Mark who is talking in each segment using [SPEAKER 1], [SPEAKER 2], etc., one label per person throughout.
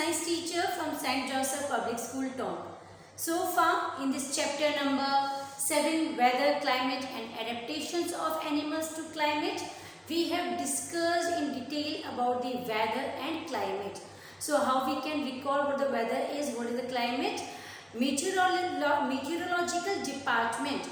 [SPEAKER 1] science teacher from St. Joseph Public School, Tonk. So far, in this chapter number 7, Weather, Climate and Adaptations of Animals to Climate, we have discussed in detail about the weather and climate. So how we can recall what the weather is, what is the climate? Meteorological department,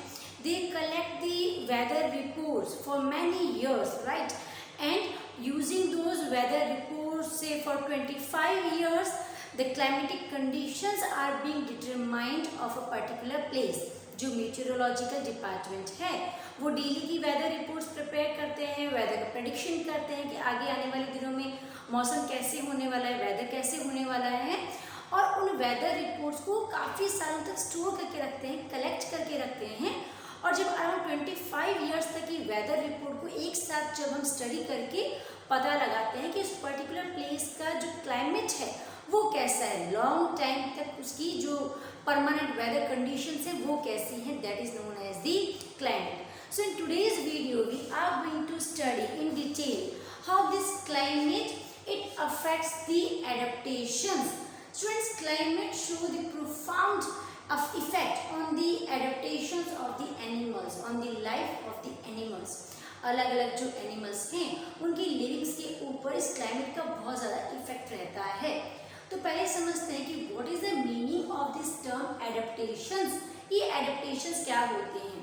[SPEAKER 1] they collect the weather reports for many years, right? And using those weather reports, say for 25 years, the climatic conditions are being determined of a particular place. जो meteorological department है वो daily की weather reports prepare करते हैं, weather का prediction करते हैं कि आगे आने वाले दिनों में मौसम कैसे होने वाला है, वेदर कैसे होने वाला है, और उन वेदर रिपोर्ट्स को काफ़ी सालों तक स्टोर करके रखते हैं, कलेक्ट करके रखते हैं। और जब अराउंड 25 ईयर्स तक की वेदर रिपोर्ट को एक साथ जब हम स्टडी करके पता लगाते हैं कि उस पर्टिकुलर प्लेस का जो क्लाइमेट है वो कैसा है, लॉन्ग टाइम तक उसकी जो परमानेंट वेदर कंडीशंस है वो कैसी हैं, that is known as the climate. So in today's video we are going to study in detail how this climate it affects the adaptations. Students, climate show the profound effect on the adaptations of the animals, on the life of the animals. अलग अलग जो animals हैं उनकी livings के ऊपर इस climate का बहुत ज़्यादा इफेक्ट रहता है। तो पहले समझते हैं कि what is the meaning of this term adaptations. ये एडेप्टेशंस क्या होते हैं?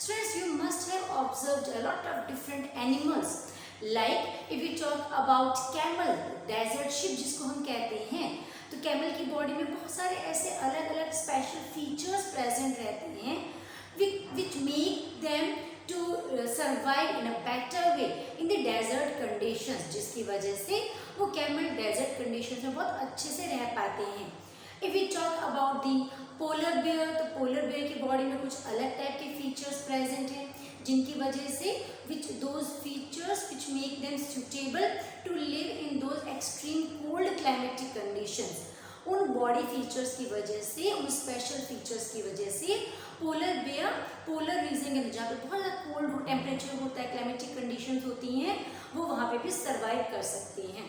[SPEAKER 1] Students, you must have observed a lot of different animals. Like if we talk about camel, desert sheep जिसको हम कहते हैं, तो कैमल की बॉडी में बहुत सारे ऐसे अलग अलग स्पेशल फीचर्स प्रेजेंट रहते हैं which make them to survive in a better way in the desert conditions, जिसकी वजह से वो कैमल डेजर्ट कंडीशंस में बहुत अच्छे से रह पाते हैं। If we talk about the polar bear, तो पोलर बेयर की बॉडी में कुछ अलग टाइप के फीचर्स प्रेजेंट हैं जिनकी वजह से which those features which make them suitable to live in those extreme cold climatic conditions. उन बॉडी फीचर्स की वजह से, उन स्पेशल फीचर्स की वजह से पोलर बेयर पोलर रीजन के अंदर जहाँ पे बहुत ज़्यादा कोल्ड टेम्परेचर होता है, क्लाइमेटिक कंडीशंस होती हैं, वो वहाँ पे भी सर्वाइव कर सकती हैं।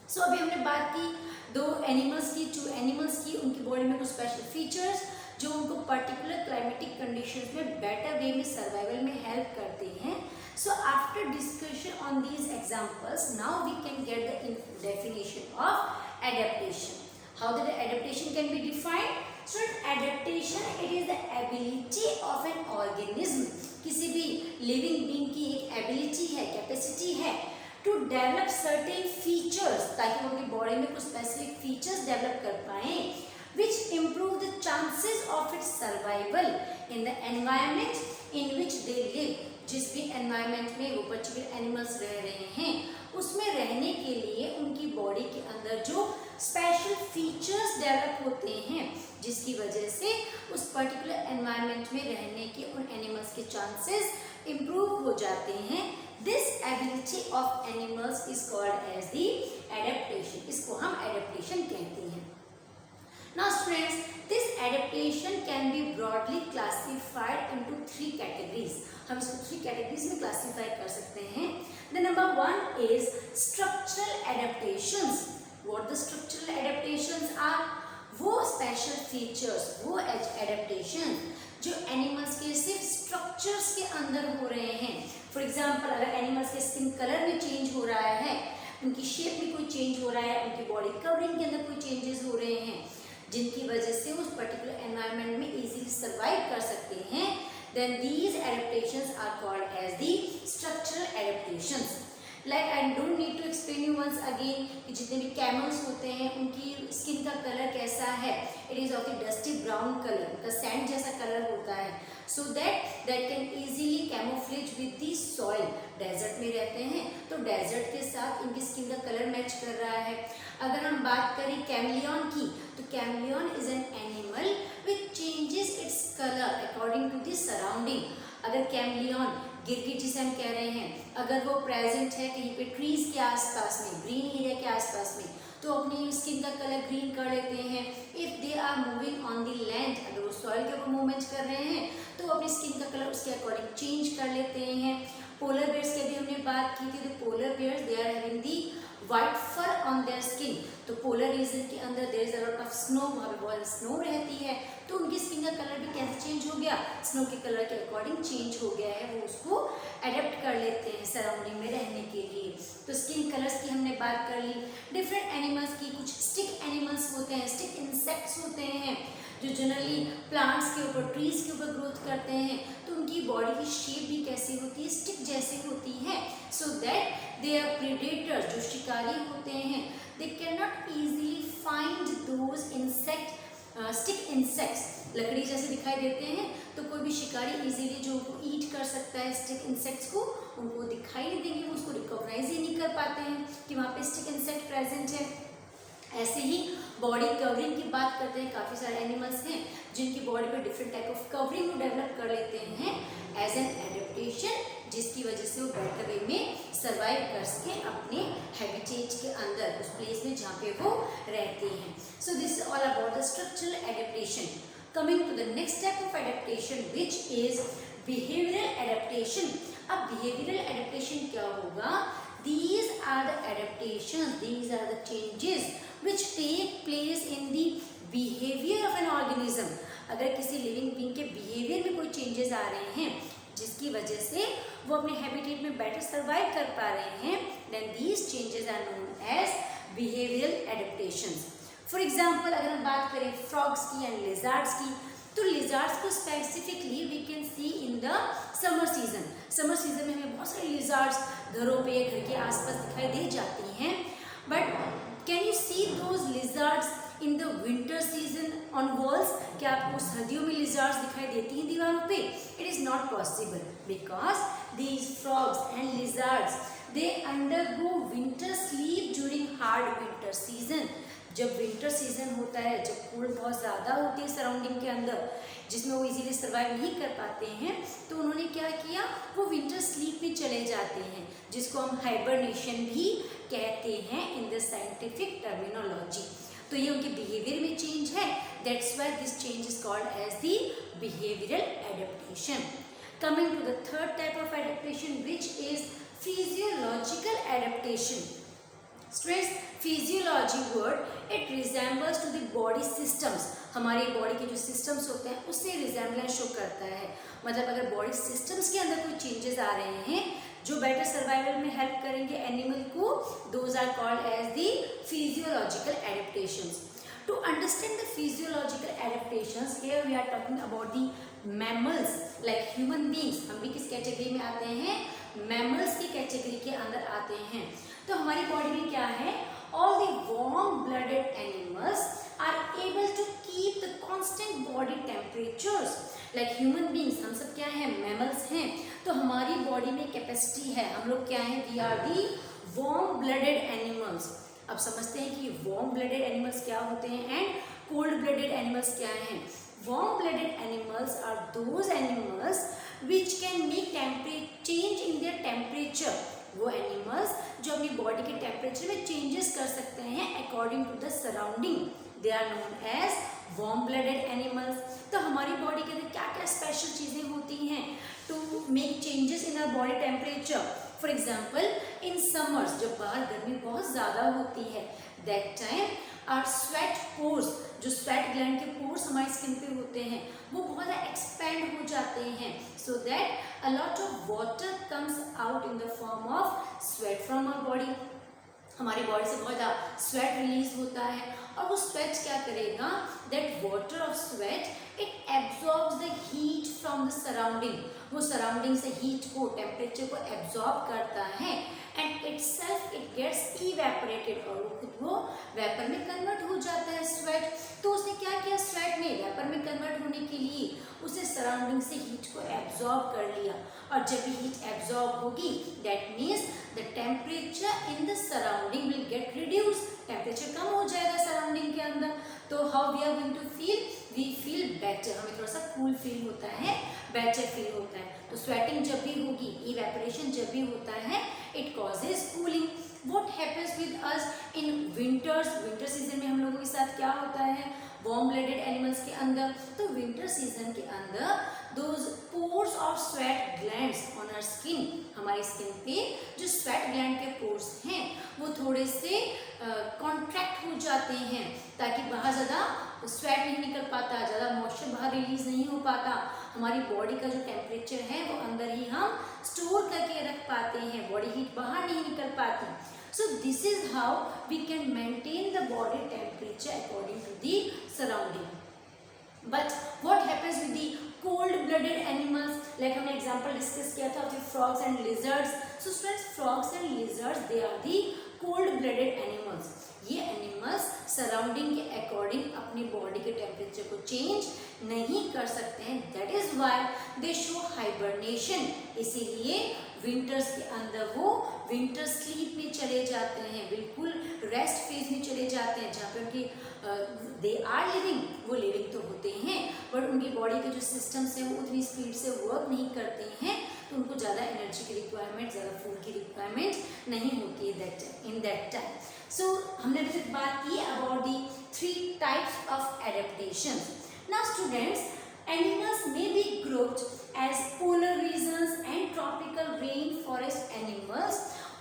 [SPEAKER 1] सो अभी हमने बात की दो एनिमल्स की, 2 एनिमल्स की, उनकी बॉडी में कुछ स्पेशल फीचर्स जो उनको पर्टिकुलर क्लाइमेटिक कंडीशंस में बेटर वे में सर्वाइवल में हेल्प करते हैं। So after discussion on these examples now we can get the definition of adaptation. How the adaptation can be defined? So adaptation it is the ability of an organism, किसी भी living being की एक ability है, capacity है to develop certain features, ताकि वो अपनी body में कुछ स्पेसिफिक फीचर्स डेवलप कर पाएं which improve the chances of its survival in the environment in which they live. जिस भी environment में वो पर्टिकुलर एनिमल्स रह रहे हैं उसमें रहने के लिए उनकी बॉडी के अंदर जो स्पेशल फीचर्स डेवलप होते हैं जिसकी वजह से उस पर्टिकुलर एनवायरनमेंट में रहने के उन एनिमल्स के चांसेस इम्प्रूव हो जाते हैं। This ability of animals is called as the adaptation. इसको हम एडेप्टेशन कहते हैं। Now students, this adaptation can be broadly classified into 3 categories. हम इसको 3 categories में classify कर सकते हैं। The number 1 is structural adaptations. What the structural adaptations are? वो special features, वो adaptations जो animals के सिर्फ structures के अंदर हो रहे हैं। For example, अगर animals के skin color में change हो रहा है, उनकी shape में कोई change हो रहा है, उनकी body covering के अंदर कोई changes हो रहे हैं जिनकी वजह से उस पर्टिकुलर एनवायरनमेंट में इजीली सर्वाइव कर सकते हैं, then these adaptations are called as the structural adaptations. Like I don't need to explain you once again कि जितने भी कैमल्स होते हैं उनकी स्किन का कलर कैसा है, it is of the dusty brown colour, उनका सैंड जैसा कलर होता है, so that can easily camouflage with the soil. Desert में रहते हैं तो डेजर्ट के साथ इनकी स्किन का कलर मैच कर रहा है। अगर हम बात करें कैमलियन की, तो chameleon is an animal which changes its colour according to the surrounding. अगर कैमलियन गिरगिट जिसे हम कह रहे हैं, अगर वो प्रेजेंट है कहीं पे ट्रीज के आसपास में, ग्रीन एरिया के आसपास में, तो अपनी स्किन का कलर ग्रीन कर लेते हैं। If they are moving on the land, अगर वो सॉइल के ऊपर मूवमेंट कर रहे हैं तो अपनी स्किन का कलर उसके अकॉर्डिंग चेंज कर लेते हैं। पोलर बेयर्स की भी हमने बात की थी, तो polar bears they are having the white fur on their skin. तो पोलर रीजन के अंदर there is a lot of snow, वहाँ पे बहुत स्नो रहती है, तो उनकी स्किन का कलर भी कैसे चेंज हो गया, स्नो के कलर के अकॉर्डिंग चेंज हो गया है, वो उसको अडेप्ट कर लेते हैं सराउंडिंग में रहने के लिए। तो स्किन कलर्स की हमने बात कर ली। डिफरेंट एनिमल्स की, कुछ स्टिक एनिमल्स होते हैं, स्टिक इंसेक्ट्स होते हैं जो जनरली प्लांट्स के ऊपर, ट्रीज के ऊपर ग्रोथ करते हैं, तो उनकी बॉडी की शेप भी कैसी होती है, स्टिक जैसी होती है, so that they are predators, जो शिकारी होते हैं, they can not easily find those insect, stick insects, लकड़ी जैसे दिखाई देते हैं, तो कोई भी शिकारी इजीली जो उनको ईट कर सकता है स्टिक इंसेक्ट्स को, उनको दिखाई नहीं देंगे, वो उसको रिकॉग्नाइज ही नहीं कर पाते हैं कि वहाँ पे स्टिक इंसेक्ट प्रेजेंट है। ऐसे ही बॉडी कवरिंग की बात करते हैं, काफ़ी सारे एनिमल्स हैं जिनकी बॉडी पर डिफरेंट टाइप ऑफ कवरिंग वो डेवलप कर लेते हैं एज एन एडेप्टेशन, जिसकी वजह से वो बेटर वे में सर्वाइव कर सके अपने हैबिटेट के अंदर, उस प्लेस में जहाँ पे वो रहते हैं। So this is all about the structural adaptation. Coming to the next type of adaptation which is behavioural adaptation. अब बिहेवियरल एडेप्टेशन क्या होगा? These are the adaptations, these are the changes which take place in the behavior of an organism. अगर किसी living being के behaviour में कोई changes आ रहे हैं जिसकी वजह से वो अपने हैबिटेट में बेटर सर्वाइव कर पा रहे हैं, then these changes are known as behavioral adaptations. For example, अगर हम बात करें frogs की एंड lizards की, तो लिजार्ड्स को specifically we can see in the summer season. Summer season में हमें बहुत सारी लिजार्ड्स घरों पे, घर के आसपास दिखाई दे जाती हैं, but can you see those lizards in the winter season on walls? क्या आपको सर्दियों में लिजार्ड्स दिखाई देती हैं दीवारों पे? It is not possible because these frogs and lizards they undergo winter sleep during hard winter season. जब विंटर सीजन होता है, जब कोल्ड बहुत ज़्यादा होती है सराउंडिंग के अंदर, जिसमें वो इजीली सर्वाइव नहीं कर पाते हैं, तो उन्होंने क्या किया, वो विंटर स्लीप में चले जाते हैं, जिसको हम हाइबरनेशन भी कहते हैं इन द साइंटिफिक टर्मिनोलॉजी। तो ये उनके बिहेवियर में चेंज है, that's why this change is called as the behavioural adaptation. Coming to the third type of adaptation which is physiological adaptation. Stress physiology word it resembles to the body systems. हमारी body के जो systems होते हैं उससे resemblance show करता है। मतलब अगर बॉडी सिस्टम्स के अंदर कोई चेंजेस आ रहे हैं जो बेटर सर्वाइवल में हेल्प करेंगे एनिमल को, those are called as the physiological adaptations. To understand the physiological adaptations, here we are talking about the mammals like human beings. हम भी किस कैटेगरी में आते हैं? मैमल्स की कैटेगरी के अंदर आते हैं। तो हमारी बॉडी में क्या है? All the warm blooded animals are able to keep the constant body temperatures like human beings. हम सब क्या हैं? मैमल्स हैं। तो हमारी बॉडी में कैपेसिटी है, हम लोग क्या हैं? We are the warm blooded animals. अब समझते हैं कि वार्म ब्लडेड एनिमल्स क्या होते हैं एंड कोल्ड ब्लडेड एनिमल्स क्या हैं। Warm blooded animals are those animals which can make change in their temperature। वो एनिमल्स जो अपनी बॉडी के टेम्परेचर में चेंजेस कर सकते हैं according to the surrounding, they are known as warm blooded animals. तो हमारी बॉडी के अंदर क्या क्या स्पेशल चीज़ें होती हैं to make changes in our body temperature? For example in summers, जब बाहर गर्मी बहुत ज़्यादा होती है, that time our sweat pores, जो स्वेट ग्लैंड के पोर्स हमारी स्किन पे होते हैं वो बहुत ज़्यादा एक्सपेंड हो जाते हैं, so that a lot of water comes out in the form of sweat from our body. हमारी बॉडी से बहुत ज़्यादा स्वेट रिलीज होता है और वो स्वेट क्या करेगा? That water of sweat it absorbs the heat from the surrounding. वो सराउंडिंग से हीट को, टेम्परेचर को एब्जॉर्ब करता है and itself it gets evaporated, और वो खुद वो वेपर में कन्वर्ट हो जाता है स्वेट। तो उसने क्या किया? स्वेट में वेपर में कन्वर्ट होने के लिए उसे सराउंडिंग से हीट को एब्जॉर्ब कर लिया, और जब भी हीट एब्जॉर्ब होगी that means the temperature in the surrounding will get reduce, temperature कम हो जाएगा सराउंडिंग के अंदर। तो how we are going to feel? We feel better, हमें थोड़ा सा कूल फील होता है, बेटर फील होता है। तो स्वेटिंग जब भी होगी, इवेपोरेशन जब भी होता है, it causes cooling. What happens with us in winters? Winter season में हम लोगों के साथ क्या होता है वार्म ब्लडेड एनिमल्स के अंदर? तो विंटर सीजन के अंदर those pores of sweat glands on our skin, हमारी स्किन पे जो स्वेट ग्लैंड के पोर्स हैं वो थोड़े से कॉन्ट्रैक्ट हो जाते हैं ताकि बाहर ज़्यादा स्वेट नहीं निकल पाता, ज़्यादा मॉइस्चर बाहर रिलीज नहीं हो पाता, हमारी बॉडी का जो टेम्परेचर है वो अंदर ही हम स्टोर करके रख पाते हैं, बॉडी हीट बाहर नहीं निकल पाती. So this is how we can maintain the body temperature according to the surrounding. But what happens with the cold-blooded animals? Like हमने example discuss किया था of the frogs and lizards. So friends, frogs and lizards they are the cold-blooded animals. ये animals surrounding के according अपनी body के temperature को change नहीं कर सकते हैं. That is why they show hibernation. इसीलिए विंटर्स के अंदर वो विंटर स्लीप में चले जाते हैं, बिल्कुल रेस्ट फेज में चले जाते हैं, जहाँ पे उनकी दे आर लिविंग, वो लिविंग तो होते हैं बट उनकी बॉडी के जो सिस्टम्स हैं वो उतनी स्पीड से वर्क नहीं करते हैं, तो उनको ज़्यादा एनर्जी की रिक्वायरमेंट, ज़्यादा फूड की रिक्वायरमेंट नहीं होती है इन दैट टाइम. सो हमने अभी तक बात की about the 3 types of adaptation. Now students, animals may be grouped as polar regions and tropical rainforest animals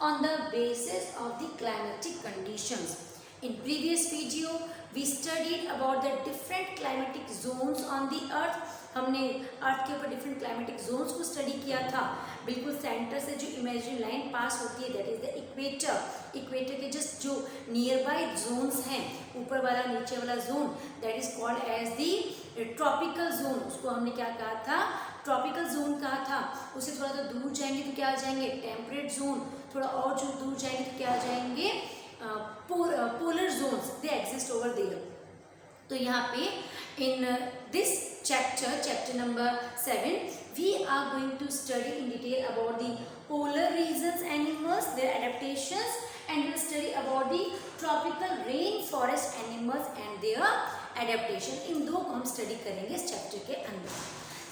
[SPEAKER 1] on the basis of the climatic conditions. In previous video we studied about the different climatic zones on the earth. हमने अर्थ के ऊपर different climatic zones को study किया था. बिल्कुल centre से जो imaginary line pass होती है that is the equator. Equator के जस्ट जो नियर बाय जोन्स हैं, ऊपर वाला नीचे वाला zone, that is called as the tropical zone. उसको हमने क्या कहा था? ट्रॉपिकल जोन कहा था. उससे थोड़ा सा दूर जाएंगे तो क्या आ जाएंगे? Temperate zone. थोड़ा और जो दूर जाएंगे तो क्या आ जाएंगे? Polar zones. They exist over there. तो यहाँ पे in this chapter number 7 we are going to study in detail about the polar regions animals, their adaptations, and we'll study about the tropical rainforest animals and their adaptation. इन दो को हम study करेंगे इस chapter के अंदर.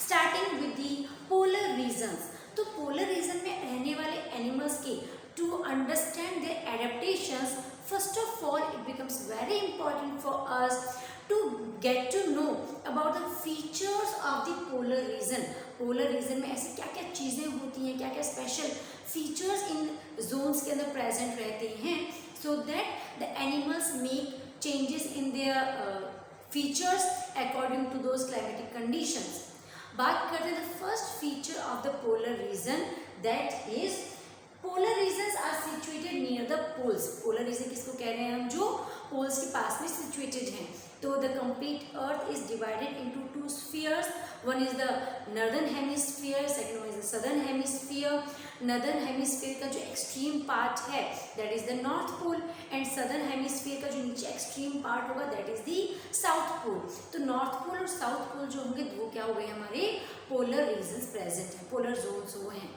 [SPEAKER 1] Starting with the polar regions. तो polar region में रहने वाले एनिमल्स की to understand their adaptations, first of all it becomes very important for us to get to know about the features of the polar region. polar region में ऐसे क्या क्या चीज़ें होती हैं, क्या क्या स्पेशल फीचर्स इन जोन्स के अंदर प्रेजेंट रहते हैं, so that the animals make changes in their features according to those climatic conditions. बात करते हैं the first feature of the polar region, that is polar regions are situated near the poles. polar region किसको कह रहे हैं हम? जो poles के पास में सिचुएटेड हैं. तो the complete earth is divided into 2 spheres. One is the northern hemisphere, second one is the southern hemisphere. northern hemisphere का जो extreme part है that is the north pole, and southern hemisphere का जो नीचे extreme part होगा that is the south pole. तो north pole और south pole जो होंगे वो क्या हो गए? हमारे polar regions present हैं, polar zones वो हैं.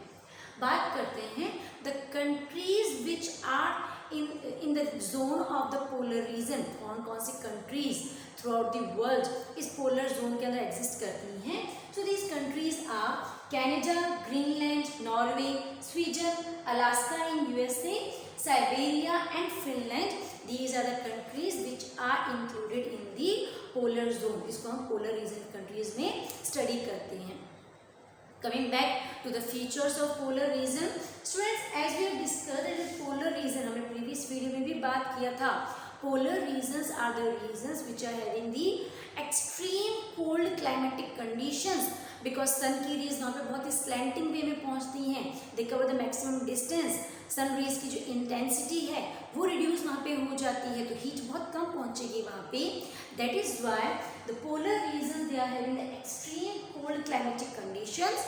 [SPEAKER 1] बात करते हैं the countries which are in the zone of the polar region. कौन सी countries throughout the world इस polar zone के अंदर exist करती हैं? So these countries are Canada, Greenland, Norway, Sweden, Alaska in USA, Siberia and Finland. These are the countries which are included in the polar zone. इसको हम polar region countries में study करते हैं. Coming back to the features of polar region, students, as we have discussed that the polar region, हमने previous video में भी बात किया था, polar regions are the regions which are having the extreme cold climatic conditions, because sun की rays वहाँ पे बहुत ही slanting way में पहुँचती हैं. they cover the maximum distance. sun rays की जो intensity है वो reduce वहाँ पे हो जाती है, तो heat बहुत कम पहुँचेगी वहाँ पे. that is why the polar regions they are having the extreme cold climatic conditions.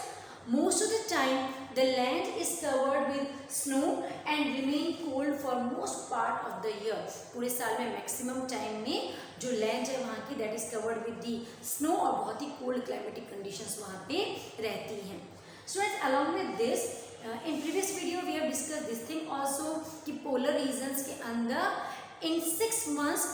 [SPEAKER 1] Most of the time the land is covered with snow and remain cold for most part of the year. पूरे साल में maximum time में जो land है वहाँ की that is covered with the snow और बहुत ही cold climatic conditions वहाँ पे रहती हैं. Students, along with this in previous video we have discussed this thing also कि polar regions के अंदर in 6 months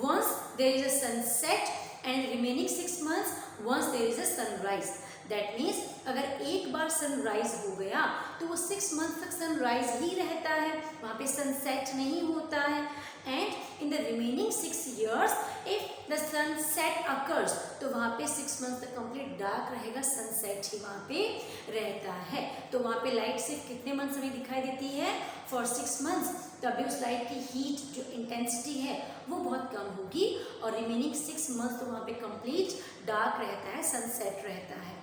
[SPEAKER 1] once there is a sunset and remaining 6 months once there is a sunrise. That means अगर एक बार sunrise हो गया तो वो 6 month तक सनराइज ही रहता है, वहाँ पे सनसेट नहीं होता है। And in the remaining 6 years if the sunset occurs, तो वहाँ पे 6 मंथ तक कंप्लीट डार्क रहेगा, सनसेट ही वहाँ पे रहता है। तो वहाँ पे लाइट सिर्फ कितने मंथ्स हमें दिखाई देती है? For 6 months. तभी उस लाइट की हीट जो इंटेंसिटी है वो बहुत कम होगी, और रिमेनिंग 6 मंथ तो वहाँ पे कंप्लीट डार्क रहता है, सनसेट रहता है।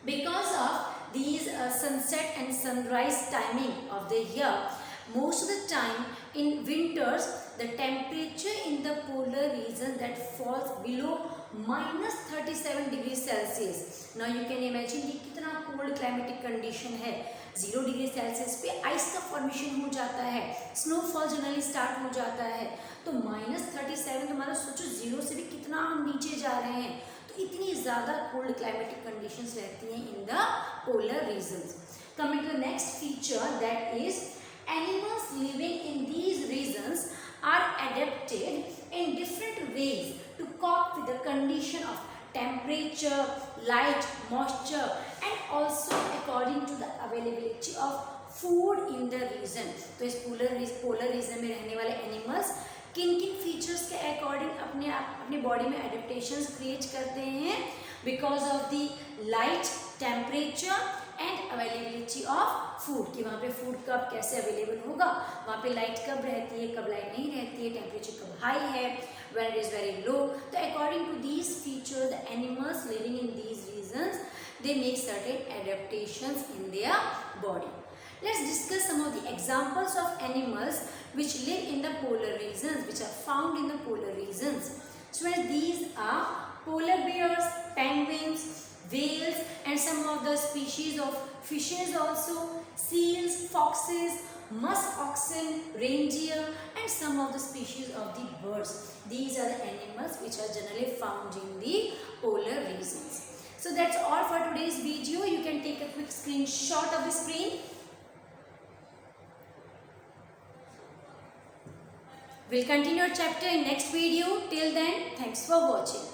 [SPEAKER 1] Because of these sunset and sunrise timing of the year, most of the time in winters the temperature in the polar region that falls below -37 degrees Celsius. Now you can imagine कि कितना cold climatic condition है। 0 degree Celsius पे ice का formation हो जाता है, snowfall generally start हो जाता है। तो -37 तुम्हारा सोचो, 0 से भी कितना हम नीचे जा रहे हैं, तो इतनी ज़्यादा कोल्ड क्लाइमेटिक कंडीशंस रहती हैं in the polar regions. Coming to next feature, that is animals living in these regions are adapted in different ways to cope with the condition of temperature, light, moisture and also according to the availability of food in the region। तो इस polar region में रहने वाले animals किन किन features के according अपने body में एडेप्टेशंस क्रिएट करते हैं? Because of the light, temperature and availability of food, कि वहाँ पे फूड कब कैसे अवेलेबल होगा, वहाँ पे लाइट कब रहती है, कब लाइट नहीं रहती है, टेम्परेचर कब हाई है, when it is very low। तो according to these features, the animals living in these regions, they make certain adaptations in their body। Let's discuss some of the examples of animals which live in the polar regions, which are found in the polar regions। So these are polar bears, penguins, whales and some of the species of fishes also, seals, foxes, musk oxen, reindeer and some of the species of the birds। These are the animals which are generally found in the polar regions। So that's all for today's video। You can take a quick screenshot of the screen। We'll continue our chapter in next video. Till then, thanks for watching।